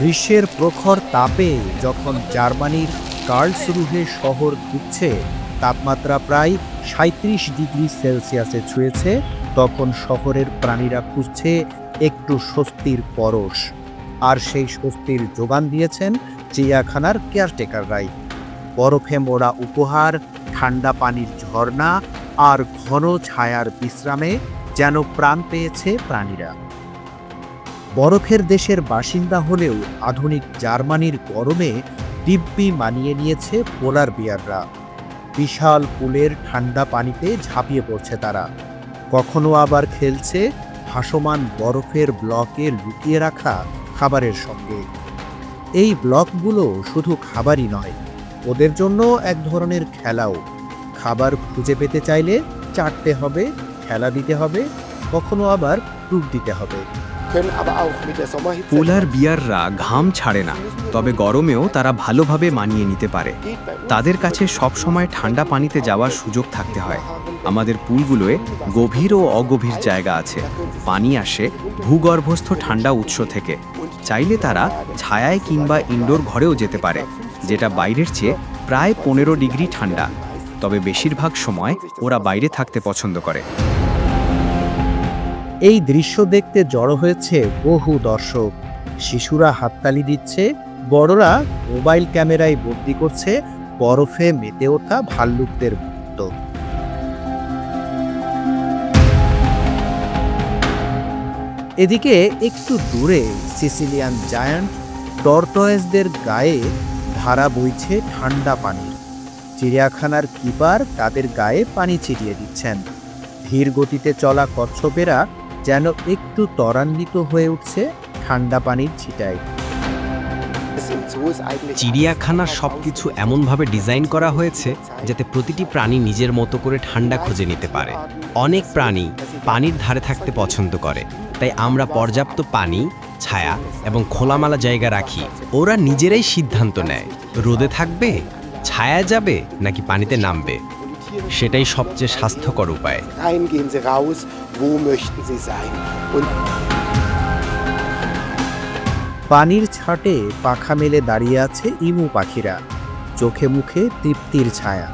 গ্রীষ্মের প্রখর তাপে যখন জার্মানির কার্লসরুহে শহর ধুঁকছে, তাপমাত্রা প্রায় ৩৭ ডিগ্রি সেলসিয়াসে ছুঁয়েছে, তখন শহরের প্রাণীরা খুঁজছে একটু স্বস্তির পরশ। আর সেই স্বস্তির যোগান দিয়েছেন চিড়িয়াখানার কেয়ারটেকাররাই। বরফে মোড়া উপহার, ঠান্ডা পানির ঝর্ণা আর ঘন ছায়ার বিশ্রামে যেন প্রাণ পেয়েছে প্রাণীরা। বরফের দেশের বাসিন্দা হলেও আধুনিক জার্মানির গরমে দিব্যি মানিয়ে নিয়েছে পোলার বিয়াররা। বিশাল পুলের ঠান্ডা পানিতে ঝাঁপিয়ে পড়ছে তারা, কখনো আবার খেলছে ভাসমান বরফের ব্লকে লুকিয়ে রাখা খাবারের সঙ্গে। এই ব্লকগুলো শুধু খাবারই নয়, ওদের জন্য এক ধরনের খেলাও। খাবার খুঁজে পেতে চাইলে চাটতে হবে, খেলা দিতে হবে, কখনো আবার ডুব দিতে হবে। পোলার বিয়াররা ঘাম ছাড়ে না, তবে গরমেও তারা ভালোভাবে মানিয়ে নিতে পারে। তাদের কাছে সবসময় ঠান্ডা পানিতে যাওয়ার সুযোগ থাকতে হয়। আমাদের পুলগুলোয় গভীর ও অগভীর জায়গা আছে। পানি আসে ভূগর্ভস্থ ঠান্ডা উৎস থেকে। চাইলে তারা ছায়ায় কিংবা ইনডোর ঘরেও যেতে পারে, যেটা বাইরের চেয়ে প্রায় ১৫ ডিগ্রি ঠান্ডা। তবে বেশিরভাগ সময় ওরা বাইরে থাকতে পছন্দ করে। এই দৃশ্য দেখতে জড়ো হয়েছে বহু দর্শক। শিশুরা হাততালি দিচ্ছে, বড়রা মোবাইল ক্যামেরায় বন্দি করছে বরফে মেতে ওঠা ভাল্লুকদের মুহূর্ত। এদিকে একটু দূরে সিসিলিয়ান জায়ান্ট টর্টয়েসদের গায়ে ধারা বইছে ঠান্ডা পানির। চিড়িয়াখানার কিপার তাদের গায়ে পানি ছিটিয়ে দিচ্ছেন। ধীর গতিতে চলা কচ্ছপেরা যেন একটু ত্বরান্বিত হয়ে উঠছে ঠান্ডা পানির ছিটায়। চিড়িয়াখানার সবকিছু এমনভাবে ডিজাইন করা হয়েছে যাতে প্রতিটি প্রাণী নিজের মতো করে ঠান্ডা খুঁজে নিতে পারে। অনেক প্রাণী পানির ধারে থাকতে পছন্দ করে, তাই আমরা পর্যাপ্ত পানি, ছায়া এবং খোলামেলা জায়গা রাখি। ওরা নিজেরাই সিদ্ধান্ত নেয় রোদে থাকবে, ছায়ায় যাবে নাকি পানিতে নামবে। সেটাই সবচেয়ে স্বাস্থ্যকর উপায়। পানির ছাটে পাখা মেলে দাঁড়িয়ে আছে ইমু পাখিরা, চোখে মুখে তৃপ্তির ছায়া।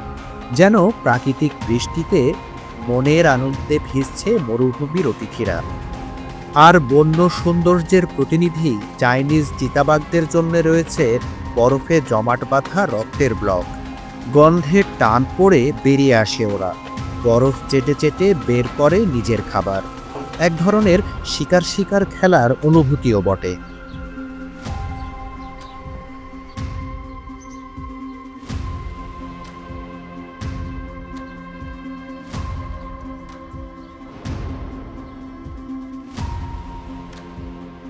যেন প্রাকৃতিক বৃষ্টিতে মনের আনন্দে ভিজছে মরুভূমির অতিথিরা। আর বন্য সৌন্দর্যের প্রতিনিধি চাইনিজ চিতাবাঘদের জন্য রয়েছে বরফে জমাট বাঁধা রক্তের ব্লক। গন্ধে টান পড়ে বেরিয়ে আসে ওরা, বরফ চেটে চেটে বের করে নিজের খাবার। এক ধরনের শিকার শিকার খেলার অনুভূতিও বটে।